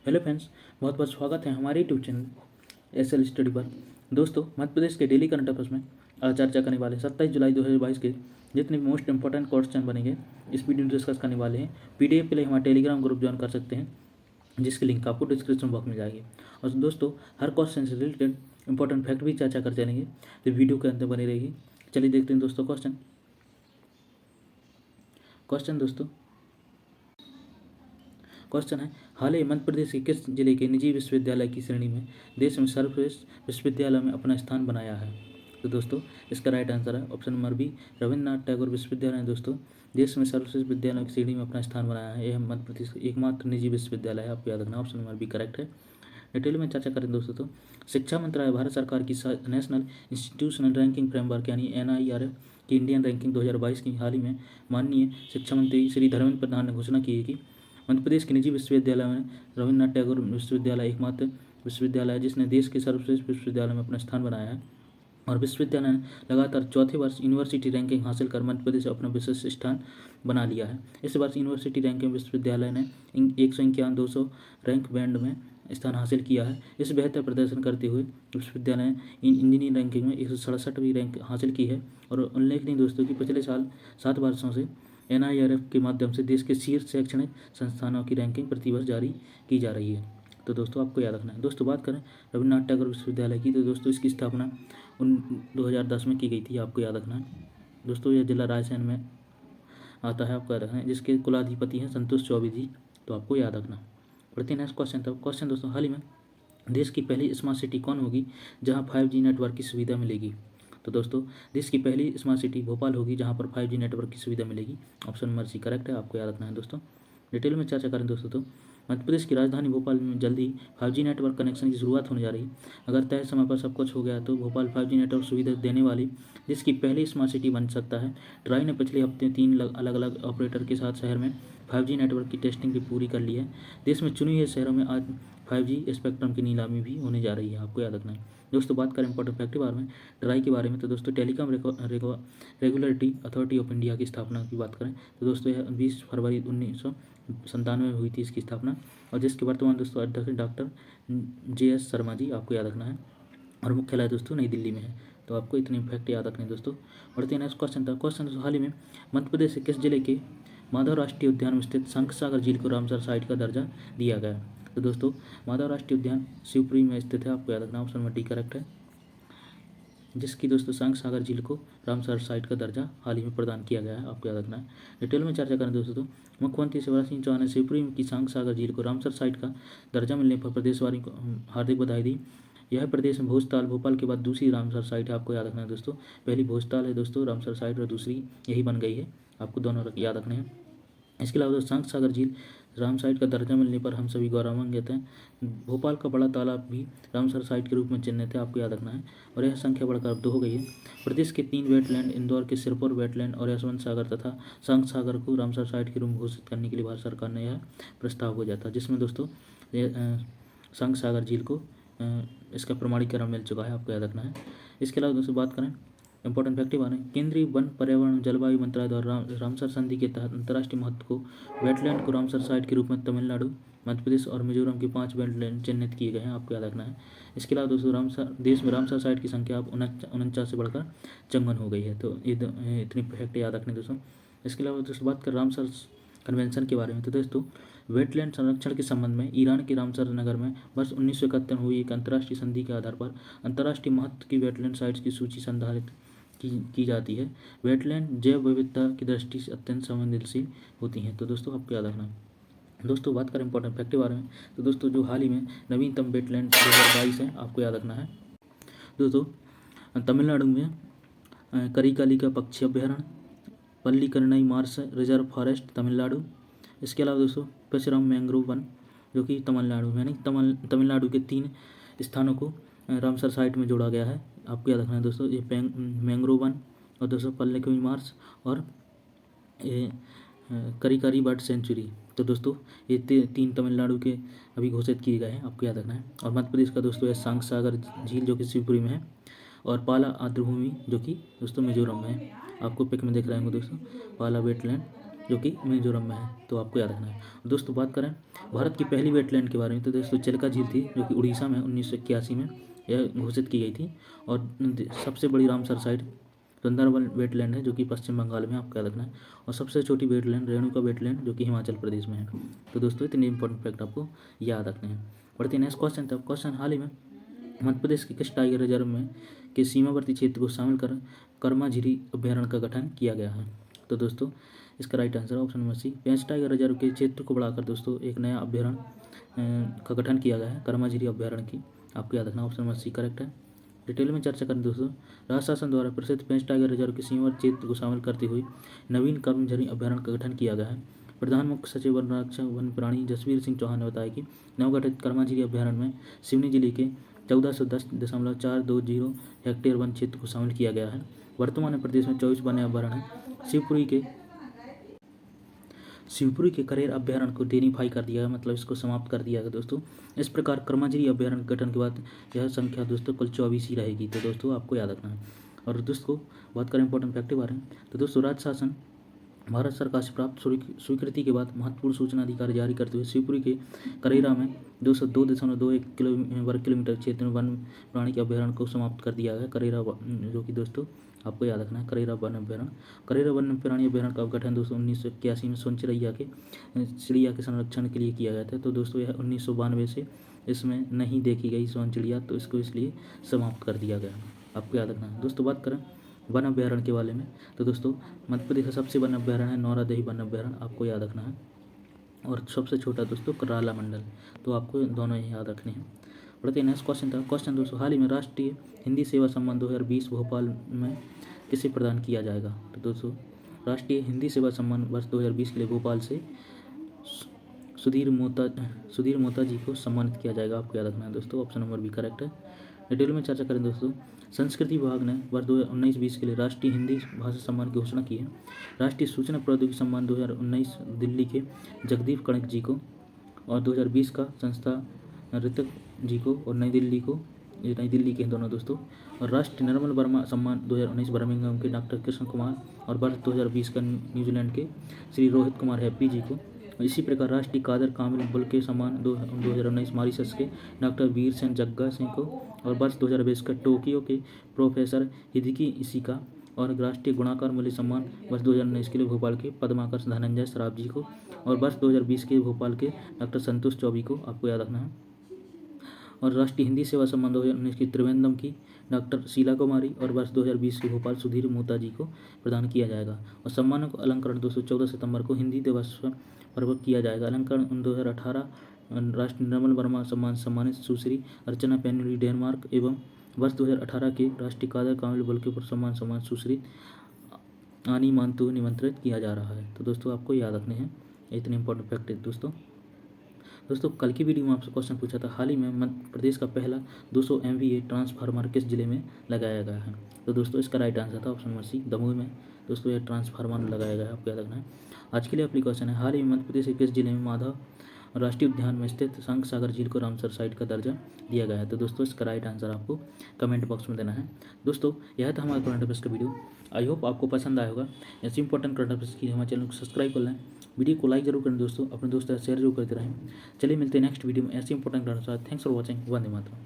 Hello friends, बहुत बहुत स्वागत है हमारे यूट्यूब चैनल एसएल स्टडी पर। दोस्तों, मध्य प्रदेश के डेली करंट अफेयर्स में आज चर्चा करने वाले 27 जुलाई 2022 के जितने भी मोस्ट इंपॉर्टेंट क्वेश्चन बनेंगे इस वीडियो में डिस्कस करने वाले हैं। पीडीएफ के लिए हमारा टेलीग्राम ग्रुप ज्वाइन कर सकते हैं, जिसकी लिंक आपको डिस्क्रिप्शन बॉक्स में जाएगी। और दोस्तों, हर क्वेश्चन से रिलेटेड इंपॉर्टेंट फैक्ट भी चर्चा कर चलेंगे, तो वीडियो के अंत में बनी रहेगी। चलिए देखते हैं दोस्तों क्वेश्चन दोस्तों, क्वेश्चन है, हाल ही मध्य प्रदेश के किस जिले के निजी विश्वविद्यालय की श्रेणी में देश में सर्वश्रेष्ठ विश्वविद्यालय में अपना स्थान बनाया है? तो दोस्तों, इसका राइट आंसर है option number B, Rabindranath Tagore विश्वविद्यालय ने दोस्तों देश में सर्वश्रेष्ठ विद्यालयों की श्रेणी में अपना स्थान बनाया है। यह मध्य प्रदेश का एकमात्र निजी विश्वविद्यालय है, आपको याद रखना। ऑप्शन नंबर बी करेक्ट है। डिटेल में चर्चा करें दोस्तों, तो शिक्षा मंत्रालय भारत सरकार की नेशनल इंस्टीट्यूशनल रैंकिंग फ्रेमवर्क यानी NIRF की इंडियन रैंकिंग 2022 की हाल ही में माननीय शिक्षा मंत्री श्री धर्मेंद्र प्रधान ने घोषणा की है कि मध्य प्रदेश के निजी विश्वविद्यालय में रविन्द्रनाथ टैगोर विश्वविद्यालय एकमात्र विश्वविद्यालय है जिसने देश के सर्वश्रेष्ठ विश्वविद्यालय में अपना स्थान बनाया है। और विश्वविद्यालय ने लगातार चौथे वर्ष यूनिवर्सिटी रैंकिंग हासिल कर मध्य प्रदेश अपना विशिष्ट स्थान बना लिया है। इस वर्ष यूनिवर्सिटी रैंकिंग विश्वविद्यालय ने 151-200 रैंक बैंड में स्थान हासिल किया है। इस बेहतर प्रदर्शन करते हुए विश्वविद्यालय ने इंजीनियरिंग रैंकिंग में 167वीं रैंक हासिल की है। और उल्लेखनीय दोस्तों कि पिछले साल 7 वर्षों से NIRF के माध्यम से देश के शीर्ष शैक्षणिक संस्थानों की रैंकिंग प्रतिवर्ष जारी की जा रही है। तो दोस्तों, आपको याद रखना है। दोस्तों, बात करें रविन्द्रनाथ टैगोर विश्वविद्यालय की, तो दोस्तों इसकी स्थापना 2010 में की गई थी, आपको याद रखना है। दोस्तों, यह जिला रायसेन में आता है, आपको याद रखना है, जिसके कुलाधिपति हैं संतोष चौबे जी, तो आपको याद रखना। बढ़ते हैं नेक्स्ट क्वेश्चन। तो क्वेश्चन दोस्तों, हाल ही में देश की पहली स्मार्ट सिटी कौन होगी जहां 5G नेटवर्क की सुविधा मिलेगी? तो दोस्तों, देश की पहली स्मार्ट सिटी भोपाल होगी जहां पर 5G नेटवर्क की सुविधा मिलेगी। ऑप्शन नंबर सी करेक्ट है, आपको याद रखना है। दोस्तों, डिटेल में चर्चा करें दोस्तों, तो मध्य प्रदेश की राजधानी भोपाल में जल्द ही 5G नेटवर्क कनेक्शन की शुरुआत होने जा रही है। अगर तय समय पर सब कुछ हो गया तो भोपाल 5G नेटवर्क सुविधा देने वाली देश की पहली स्मार्ट सिटी बन सकता है। ट्राई ने पिछले हफ्ते 3 अलग अलग ऑपरेटर के साथ शहर में 5G नेटवर्क की टेस्टिंग भी पूरी कर ली है। देश में चुने हुए शहरों में आज 5G स्पेक्ट्रम की नीलामी भी होने जा रही है, आपको याद रखना है। दोस्तों, बात करें इंपॉर्टेंट फैक्ट के बारे में, ट्राई के बारे में, तो दोस्तों telecom regulatory authority of India की स्थापना की बात करें तो दोस्तों यह 20 फरवरी 1997 में हुई थी इसकी स्थापना। और जिसके वर्तमान दोस्तों अध्यक्ष डॉक्टर JS शर्मा जी, आपको याद रखना है। और मुख्यालय दोस्तों नई दिल्ली में है, तो आपको इतने फैक्ट याद रखने दोस्तों। बढ़ते हैं नेक्स्ट क्वेश्चन था। क्वेश्चन हाल ही में मध्य प्रदेश के किस जिले के माधव राष्ट्रीय उद्यान में स्थित शंखसागर झील को रामसर साइट का दर्जा दिया गया? तो दोस्तों, माधव राष्ट्रीय उद्यान शिवपुरी में स्थित है, आपको याद रखना। ऑप्शन नंबर डी करेक्ट है, जिसकी दोस्तों शंखसागर झील को रामसर साइट का दर्जा हाल ही में प्रदान किया गया है, आपको याद रखना है। डिटेल में चर्चा करें दोस्तों, तो मुख्यमंत्री शिवराज सिंह चौहान ने शिवपुरी की शंखसागर झील को रामसर साइट का दर्जा मिलने पर प्रदेशवासियों को हार्दिक बधाई दी। यह प्रदेश में भोजताल भोपाल के बाद दूसरी रामसर साइट है, आपको याद रखना है दोस्तों। पहली भोजताल है दोस्तों रामसर साइट, और दूसरी यही बन गई है, आपको दोनों याद रखने हैं। इसके अलावा दोस्तों शंखसागर झील राम साइट का दर्जा मिलने पर हम सभी गौरवान्वित हैं। भोपाल का बड़ा तालाब भी रामसर साइट के रूप में चिन्हित है, आपको याद रखना है। और यह संख्या बढ़कर अब 2 हो गई है। प्रदेश के 3 वेटलैंड इंदौर के सिरपुर वेटलैंड और यशवंत सागर तथा शंखसागर को रामसर साइट के रूप में घोषित करने के लिए भारत सरकार ने यह प्रस्ताव हो जाता, जिसमें दोस्तों शंखसागर झील को इसका प्रमाणीकरण मिल चुका है, आपको याद रखना है। इसके अलावा दोस्तों बात करें इंपॉर्टेंट फैक्ट के बारे में, केंद्रीय वन पर्यावरण जलवायु मंत्रालय द्वारा रामसर संधि के तहत अंतर्राष्ट्रीय महत्व को वेटलैंड को रामसर साइट के रूप में तमिलनाडु, मध्य प्रदेश और मिजोरम के 5 वेटलैंड चिन्हित किए गए हैं, आपको याद रखना है। इसके अलावा दोस्तों देश में रामसर साइट की संख्या अब 49 से बढ़कर 54 हो गई है, तो ये इतनी फैक्ट याद रखने दोस्तों। इसके अलावा दोस्तों बात कर रामसर कन्वेंशन के बारे में, तो दोस्तों वेटलैंड संरक्षण के संबंध में ईरान के रामसर नगर में वर्ष 1971 हुई एक अंतर्राष्ट्रीय संधि के आधार पर अंतर्राष्ट्रीय महत्व की वेटलैंड साइट्स की सूची संधारित की जाती है। वेटलैंड जैव विविधता की दृष्टि से अत्यंत संवेदनशील होती हैं, तो दोस्तों आपको याद रखना है। दोस्तों, बात करें इंपॉर्टेंट फैक्ट के बारे में, तो दोस्तों जो हाल ही में नवीनतम वेटलैंड 2022 है, आपको याद रखना है। दोस्तों तमिलनाडु में करिकालिका पक्षी अभ्यारण्य, Pallikaranai Marsh reserve forest Tamil Nadu. इसके अलावा दोस्तों पेचरम मैंग्रोव वन जो कि तमिलनाडु में, यानी तमिलनाडु के 3 स्थानों को रामसर साइट में जोड़ा गया है, आपको याद रखना है दोस्तों। ये मैंग्रोव वन और दोस्तों पल्लीकरनई मार्श और ये करिकारी बर्ड सेंचुरी, तो दोस्तों ये 3 तमिलनाडु के अभी घोषित किए गए हैं, आपको याद रखना है। और मध्य प्रदेश का दोस्तों है शंखसागर झील जो कि शिवपुरी में है, और पाला आर्द्रभूमि जो कि दोस्तों मिजोरम में है, आपको पिक में देख रहे होंगे दोस्तों, पाला वेटलैंड जो कि मिजोरम में है, तो आपको याद रखना है। दोस्तों बात करें भारत की पहली वेटलैंड के बारे में, तो दोस्तों चिल्का झील थी, जो कि उड़ीसा में 1981 में यह घोषित की गई थी। और सबसे बड़ी रामसर साइट सुंदरबन वेटलैंड है, जो कि पश्चिम बंगाल में, आपको याद रखना है। और सबसे छोटी वेटलैंड रेणुका वेटलैंड, जो कि हिमाचल प्रदेश में है। तो दोस्तों इतने इंपॉर्टेंट फैक्ट आपको याद रखने हैं। बढ़ते नेक्स्ट क्वेश्चन था। क्वेश्चन हाल ही में मध्य प्रदेश के किस टाइगर रिजर्व में के सीमावर्ती क्षेत्र को शामिल कर कर्माझिरी अभ्यारण्य का गठन किया गया है? तो दोस्तों इसका right answer option number C, Pench tiger reserve के क्षेत्र को बढ़ाकर दोस्तों एक नया अभ्यारण्य का गठन किया गया है, कर्माझिरी अभ्यारण्य की। आपको याद रखना ऑप्शन नंबर सी करेक्ट है। डिटेल में चर्चा करें दोस्तों, राज्य शासन द्वारा प्रसिद्ध पेंच टाइगर रिजर्व के सीमावर्ती क्षेत्र को शामिल करते हुए नवीन कर्मझिरी अभ्यारण्य का गठन किया गया है। प्रधान मुख्य सचिव वन रक्षक वन प्राणी जसवीर सिंह चौहान ने बताया कि नवगठित कर्माझिरी अभ्यारण्य में सिवनी जिले के 1410.420 हेक्टेयर वन क्षेत्र को शामिल किया गया है। वर्तमान में प्रदेश में 24 वन्य अभ्यारण्य हैं। शिवपुरी के करेर अभ्यारण्य को डेनिफाई कर दिया है, मतलब इसको समाप्त कर दिया है दोस्तों। इस प्रकार कर्माझिरी अभ्यारण्य गठन के बाद यह संख्या दोस्तों कुल 24 ही रहेगी, तो दोस्तों आपको याद रखना है। और दोस्तों बात करें इंपॉर्टेंट फैक्ट के बारे में, तो दोस्तों राज्य शासन भारत सरकार से प्राप्त स्वीकृति के बाद महत्वपूर्ण सूचना अधिकार जारी करते हुए शिवपुरी के करेरा में 202.21 वर्ग किलोमीटर क्षेत्र में वन प्राणी के अभ्यारण्य को समाप्त कर दिया गया। करेरा जो कि दोस्तों आपको याद रखना है, करेरा वन अभ्यारण्य। करेरा वन प्राणी अभ्यारण्य का गठन दोस्तों 1981 में सोन चिड़ैया के संरक्षण के लिए किया गया था। तो दोस्तों यह 1992 से इसमें नहीं देखी गई सोन चिड़िया, तो इसको इसलिए समाप्त कर दिया गया, आपको याद रखना है। दोस्तों बात करें वन अभ्यारण्य के बारे में, तो दोस्तों मध्य प्रदेश का सबसे वन अभ्यारण्य है नौरादेही वन अभ्यारण्य, आपको याद रखना है। और सबसे छोटा दोस्तों कराला मंडल, तो आपको दोनों ही याद रखने हैं। बढ़ते नेक्स्ट क्वेश्चन था। क्वेश्चन दोस्तों हाल ही में राष्ट्रीय हिंदी सेवा सम्मान 2020 भोपाल में किसे प्रदान किया जाएगा? तो दोस्तों राष्ट्रीय हिंदी सेवा सम्मान वर्ष 2020 के लिए भोपाल से सुधीर मोता जी को सम्मानित किया जाएगा, आपको याद रखना है दोस्तों। ऑप्शन नंबर भी करेक्ट है। डिटेल में चर्चा करें दोस्तों, संस्कृति विभाग ने वर्ष 2019-20 के लिए राष्ट्रीय हिंदी भाषा सम्मान की घोषणा की है। राष्ट्रीय सूचना प्रौद्योगिकी सम्मान 2019 दिल्ली के जगदीप कणिक जी को, और 2020 का संस्था ऋतिक जी को, और नई दिल्ली के दोनों दोस्तों। और राष्ट्रीय निर्मल वर्मा सम्मान 2019 बर्मिंघम के डॉक्टर कृष्ण कुमार, और वर्ष 2020 का न्यूजीलैंड के श्री रोहित कुमार हैप्पी जी को। इसी प्रकार राष्ट्रीय कादर कामिल बुल के सम्मान 2019 मॉरिशस के डॉक्टर वीर सेन जग्गा सिंह को, और वर्ष 2020 का टोक्यो के प्रोफेसर हिदिकी इशिका। और राष्ट्रीय गुणाकार मूल्य सम्मान वर्ष 2019 के लिए भोपाल के पद्माकर धनंजय सराफ जी को, और वर्ष 2020 के भोपाल के डॉक्टर संतोष चौबे को, आपको याद रखना है। और राष्ट्रीय हिंदी सेवा सम्मान 2019 की त्रिवेंद्रम की डॉक्टर शीला कुमारी, और वर्ष 2020 के भोपाल सुधीर मोता जी को प्रदान किया जाएगा। और सम्मानों को अलंकरण 14 सितंबर को हिंदी दिवस पर किया जाएगा। अलंकरण 2018 राष्ट्रीय निर्मल वर्मा सम्मान सम्मानित सुश्री अर्चना पेनुली डेनमार्क, एवं वर्ष 2018 के राष्ट्रीय कादर कामिल बुल के सम्मान सुश्री आनी मानतू निमंत्रित किया जा रहा है। तो दोस्तों आपको याद रखने हैं, इतने इंपॉर्टेंट फैक्ट है दोस्तों कल की वीडियो में आपसे क्वेश्चन पूछा था, हाल ही में मध्य प्रदेश का पहला 200 MVA ट्रांसफार्मर किस जिले में लगाया गया है? तो दोस्तों इसका राइट आंसर था ऑप्शन नंबर सी, दमोह में दोस्तों यह ट्रांसफार्मर लगाया गया है, आपको याद रखना है। आज के लिए अपनी क्वेश्चन है, हाल ही में मध्य प्रदेश के किस जिले में माधव राष्ट्रीय उद्यान में स्थित शंख सागर झील को रामसर साइट का दर्जा दिया गया है? तो दोस्तों इसका राइट आंसर आपको कमेंट बॉक्स में देना है। दोस्तों यह था हमारा करंट अफेयर्स का वीडियो, आई होप आपको पसंद आया होगा। ऐसे इंपॉर्टेंट करंट अफेयर्स के लिए हमारे चैनल को सब्सक्राइब कर लें, वीडियो को लाइक जरूर करें दोस्तों, अपने दोस्तों से शेयर जरूर करते रहें। चलिए मिलते हैं नेक्स्ट वीडियो में ऐसे important current affairs. Thanks for watching, Vande Mataram.